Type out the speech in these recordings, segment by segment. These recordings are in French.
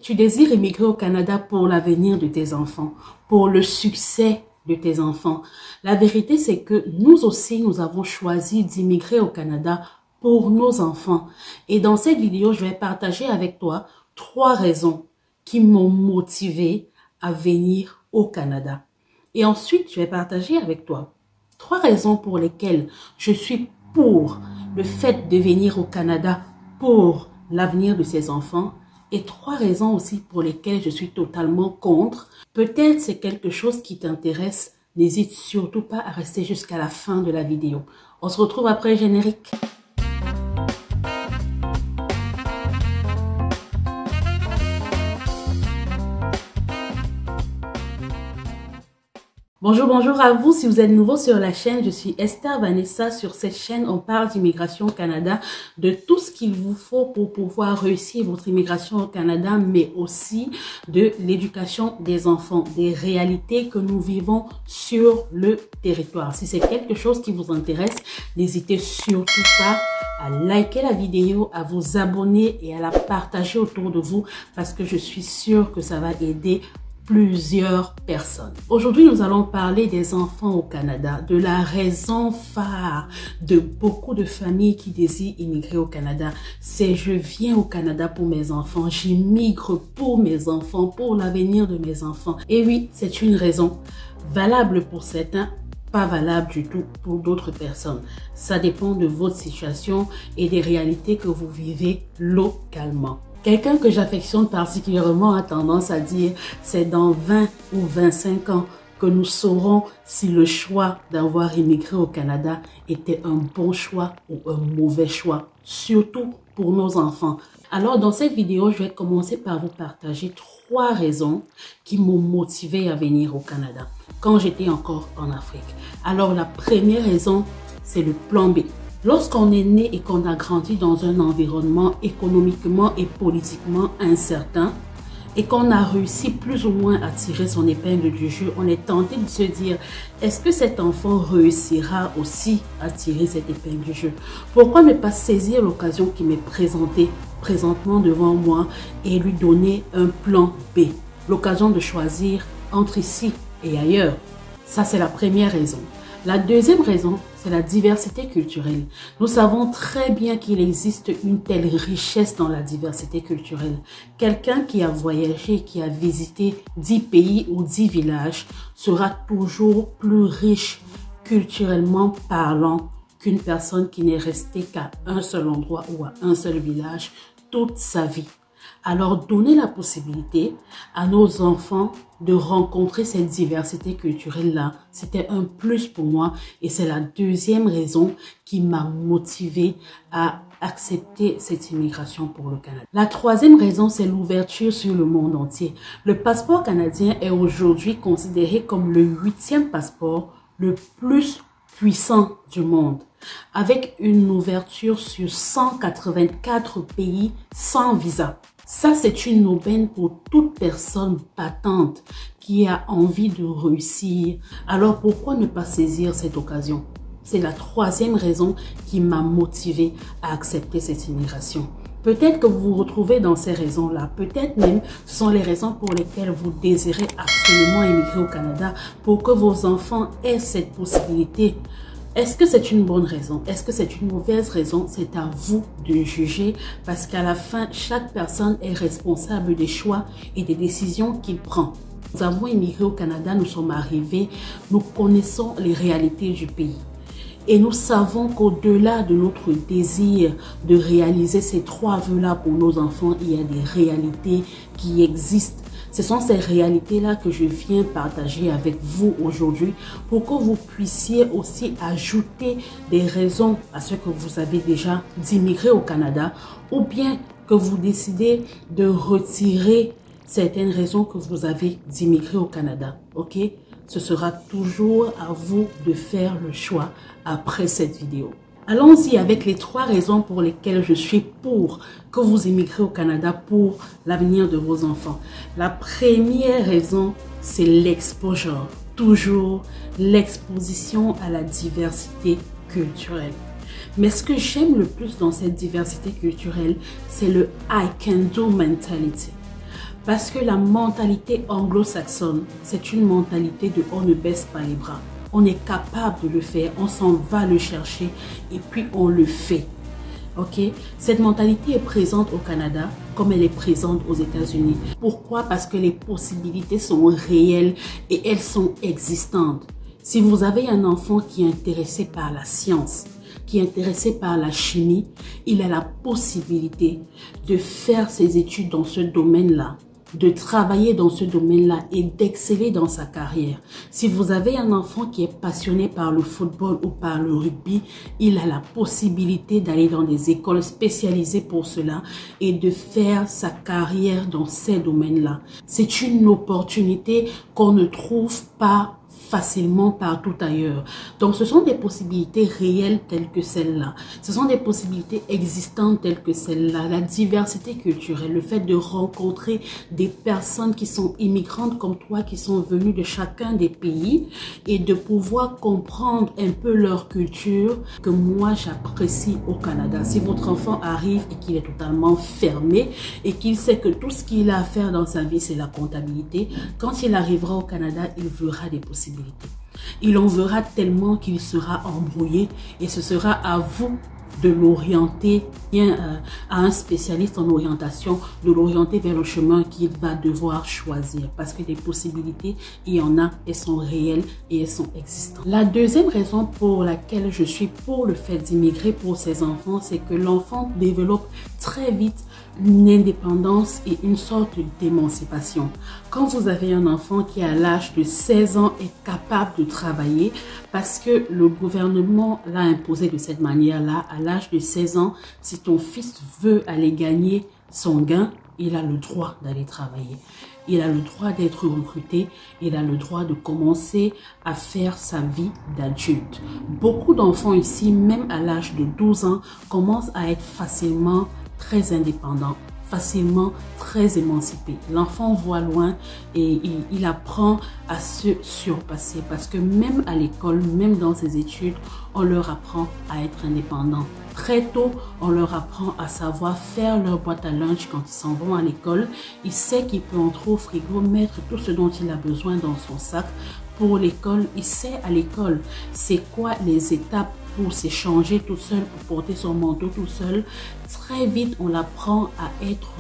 Tu désires émigrer au Canada pour l'avenir de tes enfants, pour le succès de tes enfants. La vérité, c'est que nous aussi, nous avons choisi d'immigrer au Canada pour nos enfants. Et dans cette vidéo, je vais partager avec toi 3 raisons qui m'ont motivé à venir au Canada. Et ensuite, je vais partager avec toi 3 raisons pour lesquelles je suis pour le fait de venir au Canada pour l'avenir de ses enfants. Et 3 raisons aussi pour lesquelles je suis totalement contre. Peut-être c'est quelque chose qui t'intéresse. N'hésite surtout pas à rester jusqu'à la fin de la vidéo. On se retrouve après le générique. Bonjour à vous. Si vous êtes nouveau sur la chaîne, je suis Esther Vanessa. Sur cette chaîne, on parle d'immigration au Canada, de tout ce qu'il vous faut pour pouvoir réussir votre immigration au Canada, mais aussi de l'éducation des enfants, des réalités que nous vivons sur le territoire. Si c'est quelque chose qui vous intéresse, n'hésitez surtout pas à liker la vidéo, à vous abonner et à la partager autour de vous parce que je suis sûre que ça va aider plusieurs personnes. Aujourd'hui, nous allons parler des enfants au Canada, de la raison phare de beaucoup de familles qui désirent immigrer au Canada. C'est je viens au Canada pour mes enfants, j'immigre pour mes enfants, pour l'avenir de mes enfants. Et oui, c'est une raison valable pour certains, pas valable du tout pour d'autres personnes. Ça dépend de votre situation et des réalités que vous vivez localement. Quelqu'un que j'affectionne particulièrement a tendance à dire c'est dans 20 ou 25 ans que nous saurons si le choix d'avoir immigré au Canada était un bon choix ou un mauvais choix, surtout pour nos enfants. Alors dans cette vidéo, je vais commencer par vous partager 3 raisons qui m'ont motivé à venir au Canada quand j'étais encore en Afrique. Alors la première raison, c'est le plan B. Lorsqu'on est né et qu'on a grandi dans un environnement économiquement et politiquement incertain et qu'on a réussi plus ou moins à tirer son épingle du jeu, on est tenté de se dire, est-ce que cet enfant réussira aussi à tirer cette épingle du jeu? Pourquoi ne pas saisir l'occasion qui m'est présentée présentement devant moi et lui donner un plan B? L'occasion de choisir entre ici et ailleurs. Ça, c'est la première raison. La deuxième raison, c'est la diversité culturelle. Nous savons très bien qu'il existe une telle richesse dans la diversité culturelle. Quelqu'un qui a voyagé, qui a visité 10 pays ou 10 villages sera toujours plus riche culturellement parlant qu'une personne qui n'est restée qu'à un seul endroit ou à un seul village toute sa vie. Alors, donner la possibilité à nos enfants de rencontrer cette diversité culturelle-là, c'était un plus pour moi et c'est la deuxième raison qui m'a motivée à accepter cette immigration pour le Canada. La troisième raison, c'est l'ouverture sur le monde entier. Le passeport canadien est aujourd'hui considéré comme le 8e passeport le plus puissant du monde, avec une ouverture sur 184 pays sans visa. Ça, c'est une aubaine pour toute personne battante qui a envie de réussir. Alors, pourquoi ne pas saisir cette occasion? C'est la troisième raison qui m'a motivée à accepter cette immigration. Peut-être que vous vous retrouvez dans ces raisons-là. Peut-être même ce sont les raisons pour lesquelles vous désirez absolument émigrer au Canada pour que vos enfants aient cette possibilité. Est-ce que c'est une bonne raison? Est-ce que c'est une mauvaise raison? C'est à vous de juger parce qu'à la fin, chaque personne est responsable des choix et des décisions qu'il prend. Nous avons immigré au Canada, nous sommes arrivés, nous connaissons les réalités du pays. Et nous savons qu'au-delà de notre désir de réaliser ces 3 vœux-là pour nos enfants, il y a des réalités qui existent. Ce sont ces réalités-là que je viens partager avec vous aujourd'hui pour que vous puissiez aussi ajouter des raisons à ce que vous avez déjà d'immigrer au Canada ou bien que vous décidez de retirer certaines raisons que vous avez d'immigrer au Canada. Ok? Ce sera toujours à vous de faire le choix après cette vidéo. Allons-y avec les 3 raisons pour lesquelles je suis pour que vous immigrez au Canada pour l'avenir de vos enfants. La première raison, c'est l'exposure. Toujours l'exposition à la diversité culturelle. Mais ce que j'aime le plus dans cette diversité culturelle, c'est le I can do mentality. Parce que la mentalité anglo-saxonne, c'est une mentalité de on ne baisse pas les bras. On est capable de le faire, on s'en va le chercher et puis on le fait. Ok, cette mentalité est présente au Canada comme elle est présente aux États-Unis. Pourquoi? Parce que les possibilités sont réelles et elles sont existantes. Si vous avez un enfant qui est intéressé par la science, qui est intéressé par la chimie, il a la possibilité de faire ses études dans ce domaine-là, de travailler dans ce domaine-là et d'exceller dans sa carrière. Si vous avez un enfant qui est passionné par le football ou par le rugby, il a la possibilité d'aller dans des écoles spécialisées pour cela et de faire sa carrière dans ces domaines-là. C'est une opportunité qu'on ne trouve pas facilement partout ailleurs. Donc, ce sont des possibilités réelles telles que celle-là. Ce sont des possibilités existantes telles que celle-là. La diversité culturelle, le fait de rencontrer des personnes qui sont immigrantes comme toi, qui sont venues de chacun des pays et de pouvoir comprendre un peu leur culture que moi, j'apprécie au Canada. Si votre enfant arrive et qu'il est totalement fermé et qu'il sait que tout ce qu'il a à faire dans sa vie, c'est la comptabilité, quand il arrivera au Canada, il verra des possibilités. Il en verra tellement qu'il sera embrouillé et ce sera à vous de l'orienter à un spécialiste en orientation, de l'orienter vers le chemin qu'il va devoir choisir parce que des possibilités, il y en a, elles sont réelles et elles sont existantes. La deuxième raison pour laquelle je suis pour le fait d'immigrer pour ses enfants, c'est que l'enfant développe très vite une indépendance et une sorte d'émancipation. Quand vous avez un enfant qui à l'âge de 16 ans est capable de travailler parce que le gouvernement l'a imposé de cette manière-là, à l'âge de 16 ans, si ton fils veut aller gagner son gain, il a le droit d'aller travailler. Il a le droit d'être recruté, il a le droit de commencer à faire sa vie d'adulte. Beaucoup d'enfants ici, même à l'âge de 12 ans, commencent à être facilement très indépendant, facilement très émancipé. L'enfant voit loin et il apprend à se surpasser parce que même à l'école, même dans ses études, on leur apprend à être indépendant. Très tôt, on leur apprend à savoir faire leur boîte à lunch quand ils s'en vont à l'école. Il sait qu'il peut entrer au frigo, mettre tout ce dont il a besoin dans son sac pour l'école. Il sait à l'école c'est quoi les étapes pour s'échanger tout seul, pour porter son manteau tout seul. Très vite, on l'apprend à être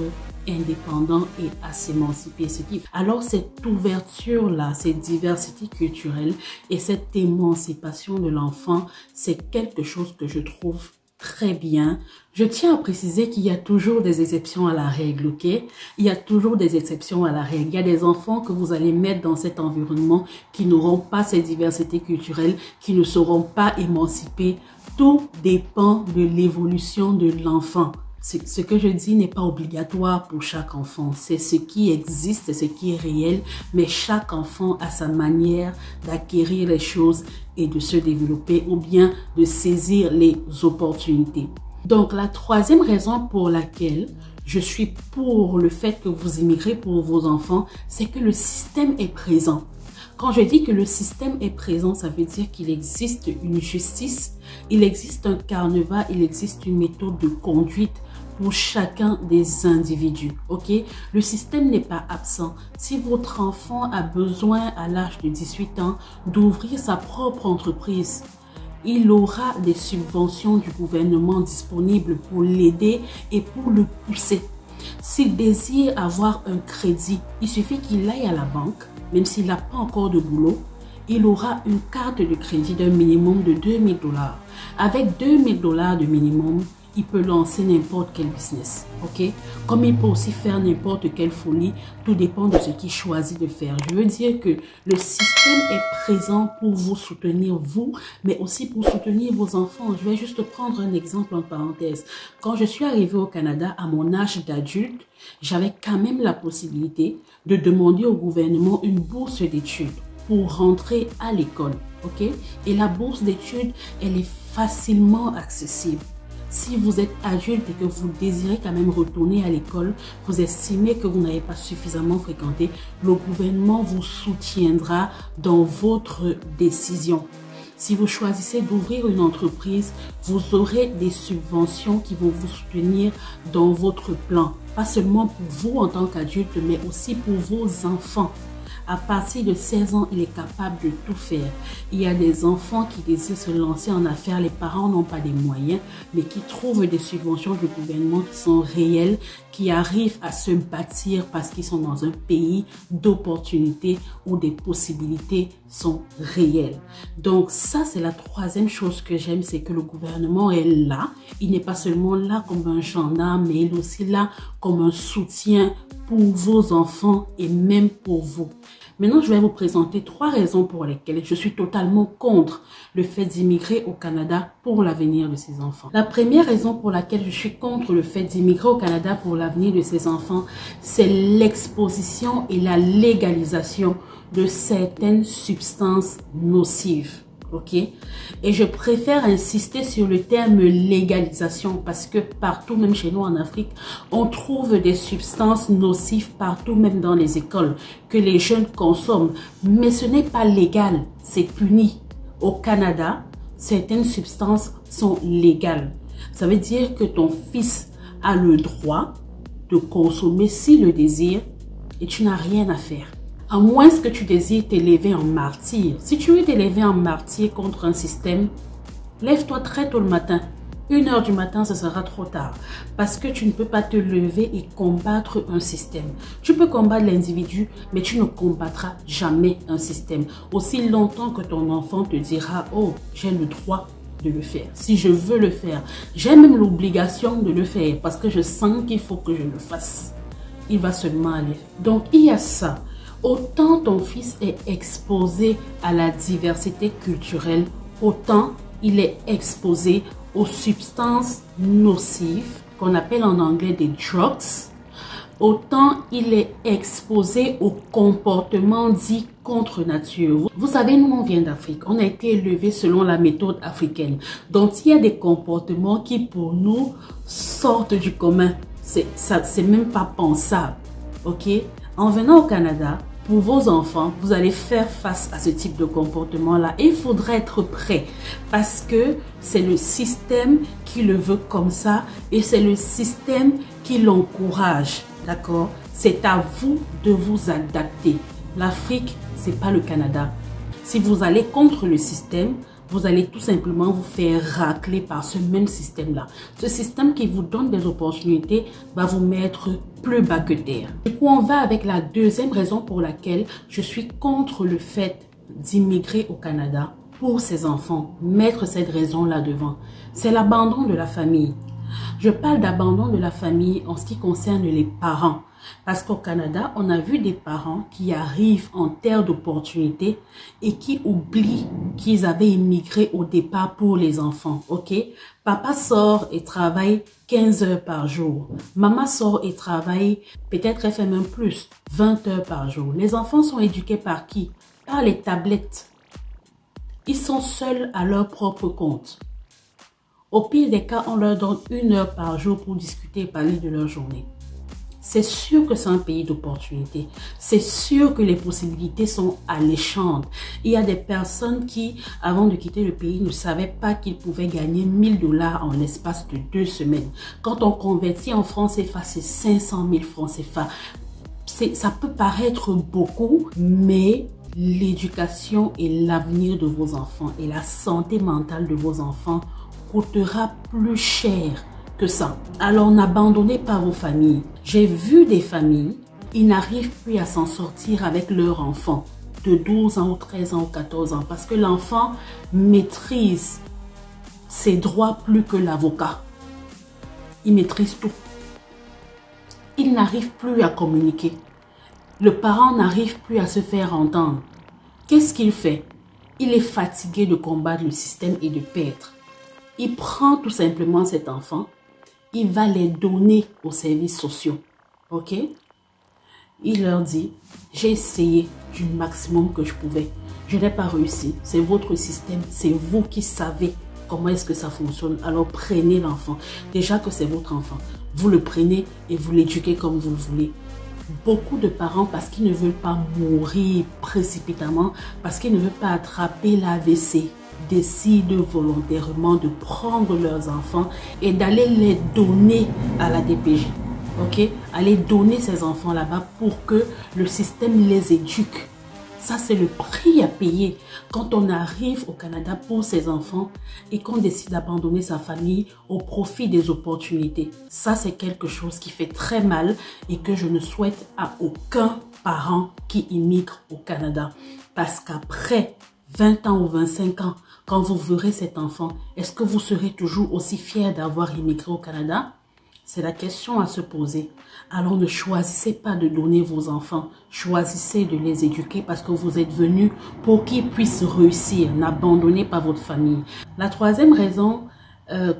indépendant et à s'émanciper. Alors, cette ouverture-là, cette diversité culturelle et cette émancipation de l'enfant, c'est quelque chose que je trouve très bien. Je tiens à préciser qu'il y a toujours des exceptions à la règle, ok? Il y a toujours des exceptions à la règle. Il y a des enfants que vous allez mettre dans cet environnement qui n'auront pas cette diversité culturelle, qui ne seront pas émancipés. Tout dépend de l'évolution de l'enfant. Ce que je dis n'est pas obligatoire pour chaque enfant. C'est ce qui existe, c'est ce qui est réel, mais chaque enfant a sa manière d'acquérir les choses et de se développer ou bien de saisir les opportunités. Donc, la troisième raison pour laquelle je suis pour le fait que vous immigrez pour vos enfants, c'est que le système est présent. Quand je dis que le système est présent, ça veut dire qu'il existe une justice, il existe un carnaval, il existe une méthode de conduite pour chacun des individus, ok? Le système n'est pas absent. Si votre enfant a besoin à l'âge de 18 ans d'ouvrir sa propre entreprise, il aura des subventions du gouvernement disponibles pour l'aider et pour le pousser. S'il désire avoir un crédit, il suffit qu'il aille à la banque, même s'il n'a pas encore de boulot, il aura une carte de crédit d'un minimum de 2000 $. Avec 2000 $ de minimum, il peut lancer n'importe quel business, ok? Comme il peut aussi faire n'importe quelle folie, tout dépend de ce qu'il choisit de faire. Je veux dire que le système est présent pour vous soutenir, vous, mais aussi pour soutenir vos enfants. Je vais juste prendre un exemple en parenthèse. Quand je suis arrivée au Canada à mon âge d'adulte, j'avais quand même la possibilité de demander au gouvernement une bourse d'études pour rentrer à l'école, ok? Et la bourse d'études, elle est facilement accessible. Si vous êtes adulte et que vous désirez quand même retourner à l'école, vous estimez que vous n'avez pas suffisamment fréquenté, le gouvernement vous soutiendra dans votre décision. Si vous choisissez d'ouvrir une entreprise, vous aurez des subventions qui vont vous soutenir dans votre plan. pas seulement pour vous en tant qu'adulte, mais aussi pour vos enfants. À partir de 16 ans, il est capable de tout faire. Il y a des enfants qui désirent se lancer en affaires. Les parents n'ont pas des moyens, mais qui trouvent des subventions du gouvernement qui sont réelles, qui arrivent à se bâtir parce qu'ils sont dans un pays d'opportunités où des possibilités sont réelles. Donc ça, c'est la troisième chose que j'aime, c'est que le gouvernement est là. Il n'est pas seulement là comme un gendarme, mais il est aussi là comme un soutien pour vos enfants et même pour vous. Maintenant, je vais vous présenter 3 raisons pour lesquelles je suis totalement contre le fait d'immigrer au Canada pour l'avenir de ces enfants. La première raison pour laquelle je suis contre le fait d'immigrer au Canada pour l'avenir de ces enfants, c'est l'exposition et la légalisation de certaines substances nocives. Ok, et je préfère insister sur le terme légalisation parce que partout, même chez nous en Afrique, on trouve des substances nocives partout, même dans les écoles, que les jeunes consomment. Mais ce n'est pas légal, c'est puni. Au Canada, certaines substances sont légales. Ça veut dire que ton fils a le droit de consommer s'il le désire et tu n'as rien à faire. À moins que tu désires t'élever en martyr. Si tu veux t'élever en martyr contre un système, lève-toi très tôt le matin. 1h du matin, ce sera trop tard. Parce que tu ne peux pas te lever et combattre un système. Tu peux combattre l'individu, mais tu ne combattras jamais un système. Aussi longtemps que ton enfant te dira « Oh, j'ai le droit de le faire. Si je veux le faire, j'ai même l'obligation de le faire parce que je sens qu'il faut que je le fasse. » Il va seulement aller. Donc, il y a ça. Autant ton fils est exposé à la diversité culturelle, autant il est exposé aux substances nocives, qu'on appelle en anglais des drugs, autant il est exposé aux comportements dits contre nature. Vous savez, nous, on vient d'Afrique. On a été élevé selon la méthode africaine. Donc, il y a des comportements qui, pour nous, sortent du commun. C'est même pas pensable. Ok? En venant au Canada, pour vos enfants, vous allez faire face à ce type de comportement-là. Et il faudra être prêt parce que c'est le système qui le veut comme ça et c'est le système qui l'encourage. D'accord? C'est à vous de vous adapter. L'Afrique, c'est pas le Canada. Si vous allez contre le système, vous allez tout simplement vous faire racler par ce même système-là. Ce système qui vous donne des opportunités va vous mettre plus bas que terre. Du coup, on va avec la deuxième raison pour laquelle je suis contre le fait d'immigrer au Canada pour ces enfants. Mettre cette raison-là devant, c'est l'abandon de la famille. Je parle d'abandon de la famille en ce qui concerne les parents. Parce qu'au Canada, on a vu des parents qui arrivent en terre d'opportunité et qui oublient qu'ils avaient immigré au départ pour les enfants. Ok? Papa sort et travaille 15 heures par jour. Maman sort et travaille, peut-être elle fait même plus, 20 heures par jour. Les enfants sont éduqués par qui? Par les tablettes. Ils sont seuls à leur propre compte. Au pire des cas, on leur donne 1 heure par jour pour discuter et parler de leur journée. C'est sûr que c'est un pays d'opportunités. C'est sûr que les possibilités sont alléchantes. Il y a des personnes qui, avant de quitter le pays, ne savaient pas qu'ils pouvaient gagner 1000 $ en l'espace de 2 semaines. Quand on convertit en francs CFA, c'est 500 000 francs CFA. Ça peut paraître beaucoup, mais l'éducation et l'avenir de vos enfants et la santé mentale de vos enfants coûtera plus cher que ça. Alors n'abandonnez pas vos familles. J'ai vu des familles, ils n'arrivent plus à s'en sortir avec leur enfant de 12 ans ou 13 ans ou 14 ans parce que l'enfant maîtrise ses droits plus que l'avocat. Il maîtrise tout. Il n'arrive plus à communiquer. Le parent n'arrive plus à se faire entendre. Qu'est-ce qu'il fait? Il est fatigué de combattre le système et de perdre. Il prend tout simplement cet enfant. Il va les donner aux services sociaux. Ok? Il leur dit, j'ai essayé du maximum que je pouvais. Je n'ai pas réussi. C'est votre système. C'est vous qui savez comment est-ce que ça fonctionne. Alors prenez l'enfant. Déjà que c'est votre enfant. Vous le prenez et vous l'éduquez comme vous le voulez. Beaucoup de parents, parce qu'ils ne veulent pas mourir précipitamment, parce qu'ils ne veulent pas attraper l'AVC, décident volontairement de prendre leurs enfants et d'aller les donner à la DPJ. ok? Aller donner ces enfants là-bas pour que le système les éduque. Ça, c'est le prix à payer quand on arrive au Canada pour ses enfants et qu'on décide d'abandonner sa famille au profit des opportunités. Ça, c'est quelque chose qui fait très mal et que je ne souhaite à aucun parent qui immigre au Canada. Parce qu'après 20 ans ou 25 ans, quand vous verrez cet enfant, est-ce que vous serez toujours aussi fier d'avoir immigré au Canada? C'est la question à se poser. Alors ne choisissez pas de donner vos enfants, choisissez de les éduquer parce que vous êtes venus pour qu'ils puissent réussir. N'abandonnez pas votre famille. La troisième raison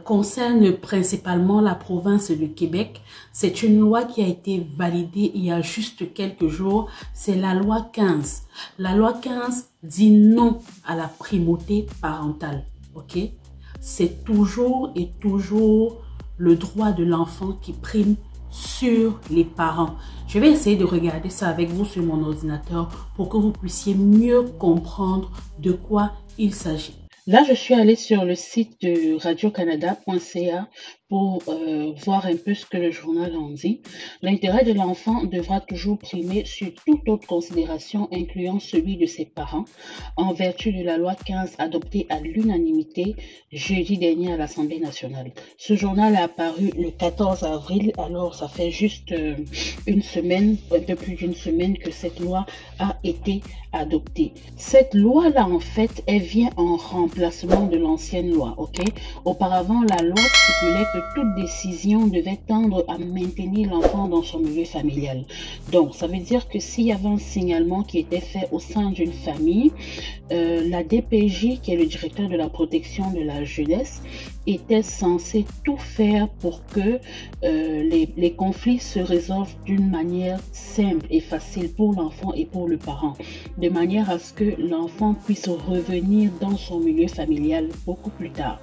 concerne principalement la province du Québec. C'est une loi qui a été validée il y a juste quelques jours. C'est la loi 15. La loi 15 dit non à la primauté parentale. Ok? C'est toujours et toujours le droit de l'enfant qui prime sur les parents. Je vais essayer de regarder ça avec vous sur mon ordinateur pour que vous puissiez mieux comprendre de quoi il s'agit. Là, je suis allée sur le site de radiocanada.ca pour voir un peu ce que le journal en dit. L'intérêt de l'enfant devra toujours primer sur toute autre considération, incluant celui de ses parents, en vertu de la loi 15 adoptée à l'unanimité jeudi dernier à l'Assemblée nationale. Ce journal est apparu le 14 avril, alors ça fait juste une semaine, un peu plus d'une semaine que cette loi a été adoptée. Cette loi-là, en fait, elle vient en remplacement de l'ancienne loi, ok? Auparavant, la loi stipulait que toute décision devait tendre à maintenir l'enfant dans son milieu familial. Donc, ça veut dire que s'il y avait un signalement qui était fait au sein d'une famille, la DPJ, qui est le directeur de la protection de la jeunesse, était censé tout faire pour que les conflits se résolvent d'une manière simple et facile pour l'enfant et pour le parent, de manière à ce que l'enfant puisse revenir dans son milieu familial beaucoup plus tard.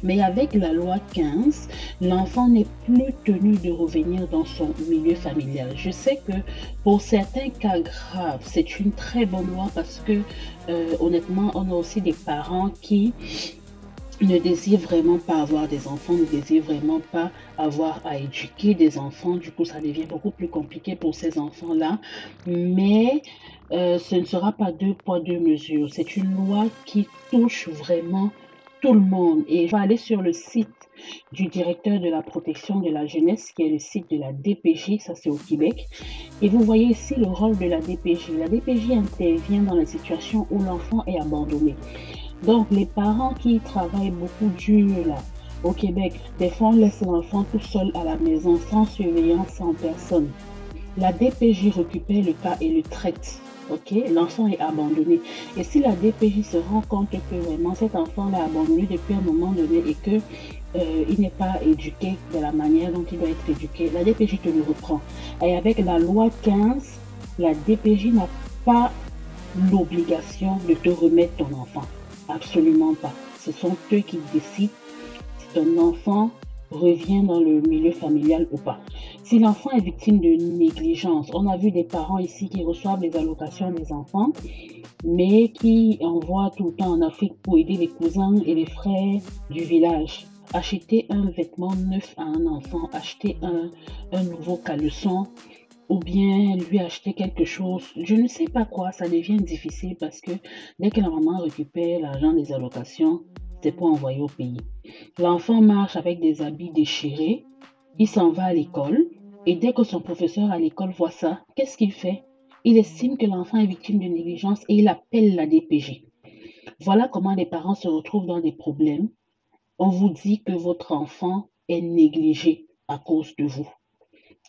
Mais avec la loi 15, l'enfant n'est plus tenu de revenir dans son milieu familial. Je sais que pour certains cas graves, c'est une très bonne loi parce que honnêtement, on a aussi des parents qui ne désirent vraiment pas avoir des enfants, ne désirent vraiment pas avoir à éduquer des enfants. Du coup, ça devient beaucoup plus compliqué pour ces enfants-là. Mais ce ne sera pas deux poids, deux mesures. C'est une loi qui touche vraiment tout le monde. Et je vais aller sur le site du directeur de la protection de la jeunesse, qui est le site de la DPJ, ça c'est au Québec. Et vous voyez ici le rôle de la DPJ. La DPJ intervient dans les situations où l'enfant est abandonné. Donc, les parents qui travaillent beaucoup dur là, au Québec, des fois on laisse l'enfant tout seul à la maison, sans surveillance, sans personne. La DPJ récupère le cas et le traite. Ok, l'enfant est abandonné. Et si la DPJ se rend compte que vraiment cet enfant l'a abandonné depuis un moment donné et que il n'est pas éduqué de la manière dont il doit être éduqué, la DPJ te le reprend. Et avec la loi 15, la DPJ n'a pas l'obligation de te remettre ton enfant. Absolument pas. Ce sont eux qui décident si ton enfant revient dans le milieu familial ou pas. Si l'enfant est victime de négligence, on a vu des parents ici qui reçoivent les allocations des enfants, mais qui envoient tout le temps en Afrique pour aider les cousins et les frères du village. Acheter un vêtement neuf à un enfant, acheter un nouveau caleçon, ou bien lui acheter quelque chose, je ne sais pas quoi, ça devient difficile parce que dès que la maman récupère l'argent des allocations, c'est pour envoyer au pays. L'enfant marche avec des habits déchirés, il s'en va à l'école et dès que son professeur à l'école voit ça, qu'est-ce qu'il fait? Il estime que l'enfant est victime de négligence et il appelle la DPJ. Voilà comment les parents se retrouvent dans des problèmes. On vous dit que votre enfant est négligé à cause de vous.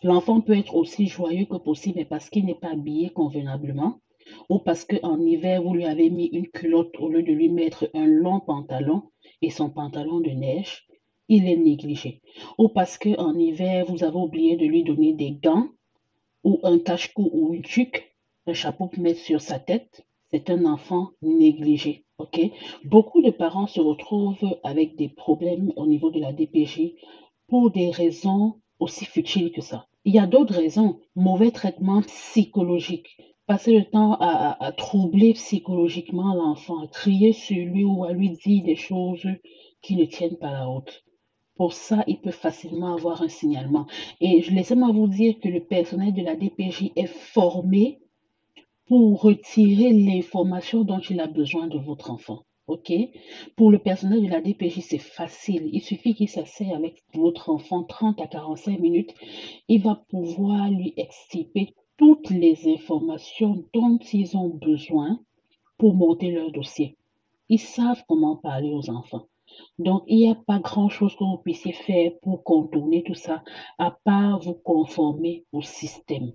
L'enfant peut être aussi joyeux que possible, mais parce qu'il n'est pas habillé convenablement, ou parce qu'en hiver, vous lui avez mis une culotte au lieu de lui mettre un long pantalon et son pantalon de neige, il est négligé. Ou parce qu'en hiver, vous avez oublié de lui donner des gants, ou un cache-cou ou une tuque, un chapeau pour mettre sur sa tête, c'est un enfant négligé. Ok? Beaucoup de parents se retrouvent avec des problèmes au niveau de la DPJ pour des raisons aussi futiles que ça. Il y a d'autres raisons, mauvais traitement psychologique, passer le temps à troubler psychologiquement l'enfant, à crier sur lui ou à lui dire des choses qui ne tiennent pas la route. Pour ça, il peut facilement avoir un signalement. Et laissez-moi vous dire que le personnel de la DPJ est formé pour retirer l'information dont il a besoin de votre enfant. OK? Pour le personnel de la DPJ, c'est facile. Il suffit qu'il s'assied avec votre enfant 30 à 45 minutes. Il va pouvoir lui extirper toutes les informations dont ils ont besoin pour monter leur dossier. Ils savent comment parler aux enfants. Donc, il n'y a pas grand-chose que vous puissiez faire pour contourner tout ça, à part vous conformer au système.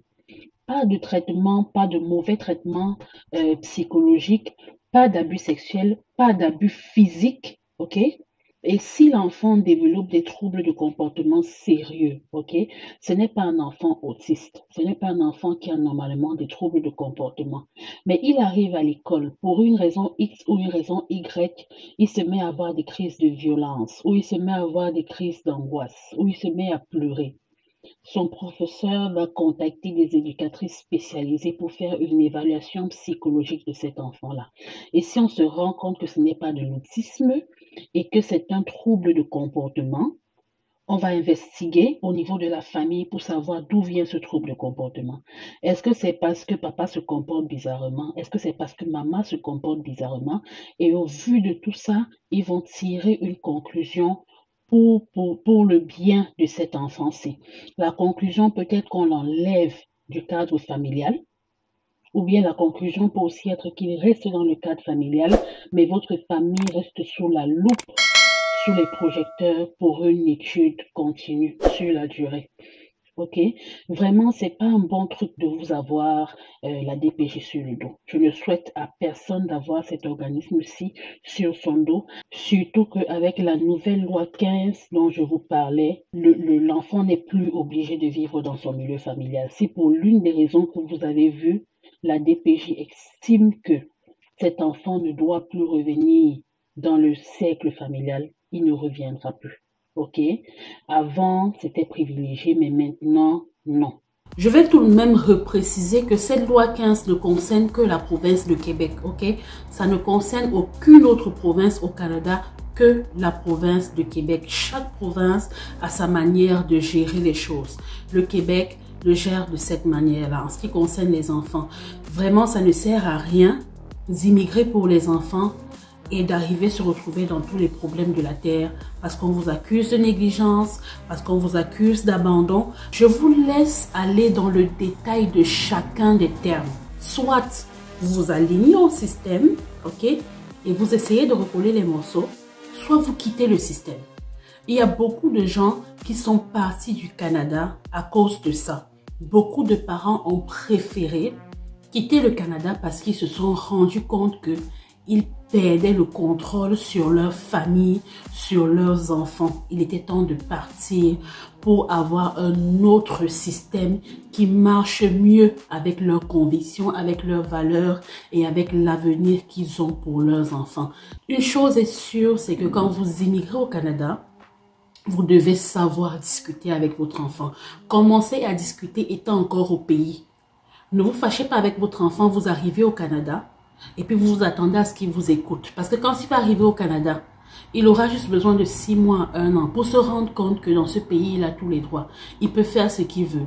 Pas de traitement, pas de mauvais traitement psychologique, pas d'abus sexuels, pas d'abus physiques, ok? Et si l'enfant développe des troubles de comportement sérieux, ok, ce n'est pas un enfant autiste, ce n'est pas un enfant qui a normalement des troubles de comportement. Mais il arrive à l'école pour une raison X ou une raison Y, il se met à avoir des crises de violence, ou il se met à avoir des crises d'angoisse, ou il se met à pleurer. Son professeur va contacter des éducatrices spécialisées pour faire une évaluation psychologique de cet enfant-là. Et si on se rend compte que ce n'est pas de l'autisme et que c'est un trouble de comportement, on va investiguer au niveau de la famille pour savoir d'où vient ce trouble de comportement. Est-ce que c'est parce que papa se comporte bizarrement? Est-ce que c'est parce que maman se comporte bizarrement? Et au vu de tout ça, ils vont tirer une conclusion pour le bien de cet enfant-ci. La conclusion peut être qu'on l'enlève du cadre familial, ou bien la conclusion peut aussi être qu'il reste dans le cadre familial, mais votre famille reste sous la loupe, sous les projecteurs pour une étude continue sur la durée. Ok, vraiment, c'est pas un bon truc de vous avoir la DPJ sur le dos. Je ne souhaite à personne d'avoir cet organisme-ci sur son dos, surtout qu'avec la nouvelle loi 15 dont je vous parlais, l'enfant n'est plus obligé de vivre dans son milieu familial. Si pour l'une des raisons que vous avez vues, la DPJ estime que cet enfant ne doit plus revenir dans le cercle familial, il ne reviendra plus. Ok? Avant, c'était privilégié, mais maintenant, non. Je vais tout de même repréciser que cette loi 15 ne concerne que la province de Québec, ok? Ça ne concerne aucune autre province au Canada que la province de Québec. Chaque province a sa manière de gérer les choses. Le Québec le gère de cette manière-là. En ce qui concerne les enfants, vraiment, ça ne sert à rien d'immigrer pour les enfants et d'arriver se retrouver dans tous les problèmes de la terre parce qu'on vous accuse de négligence, parce qu'on vous accuse d'abandon. Je vous laisse aller dans le détail de chacun des termes. Soit vous vous alignez au système, ok, et vous essayez de recoller les morceaux, soit vous quittez le système. Il y a beaucoup de gens qui sont partis du Canada à cause de ça. Beaucoup de parents ont préféré quitter le Canada parce qu'ils se sont rendus compte que ils perdaient le contrôle sur leur famille, sur leurs enfants. Il était temps de partir pour avoir un autre système qui marche mieux avec leurs convictions, avec leurs valeurs et avec l'avenir qu'ils ont pour leurs enfants. Une chose est sûre, c'est que quand vous immigrez au Canada, vous devez savoir discuter avec votre enfant. Commencez à discuter étant encore au pays. Ne vous fâchez pas avec votre enfant, vous arrivez au Canada et puis vous vous attendez à ce qu'il vous écoute. Parce que quand il va arriver au Canada, il aura juste besoin de 6 mois à 1 an pour se rendre compte que dans ce pays, il a tous les droits. Il peut faire ce qu'il veut.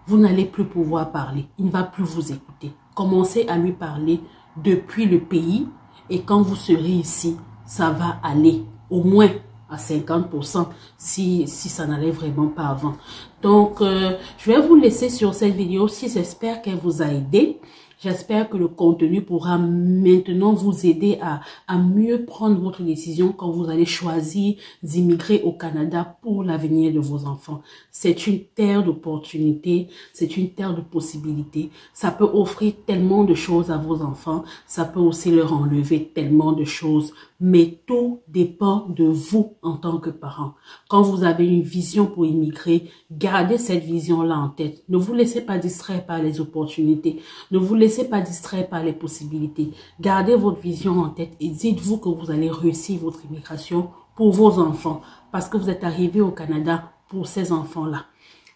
Vous n'allez plus pouvoir parler. Il ne va plus vous écouter. Commencez à lui parler depuis le pays et quand vous serez ici, ça va aller au moins à 50% si ça n'allait vraiment pas avant. Donc, je vais vous laisser sur cette vidéo. J'espère qu'elle vous a aidé. J'espère que le contenu pourra maintenant vous aider à mieux prendre votre décision quand vous allez choisir d'immigrer au Canada pour l'avenir de vos enfants. C'est une terre d'opportunités, c'est une terre de possibilités. Ça peut offrir tellement de choses à vos enfants, ça peut aussi leur enlever tellement de choses. Mais tout dépend de vous en tant que parent. Quand vous avez une vision pour immigrer, gardez cette vision-là en tête. Ne vous laissez pas distraire par les opportunités. Ne vous laissez pas distraire par les possibilités. Gardez votre vision en tête et dites-vous que vous allez réussir votre immigration pour vos enfants. Parce que vous êtes arrivé au Canada pour ces enfants-là.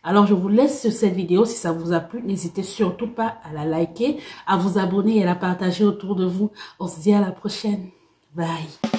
Alors, je vous laisse sur cette vidéo. Si ça vous a plu, n'hésitez surtout pas à la liker, à vous abonner et à la partager autour de vous. On se dit à la prochaine. Bye.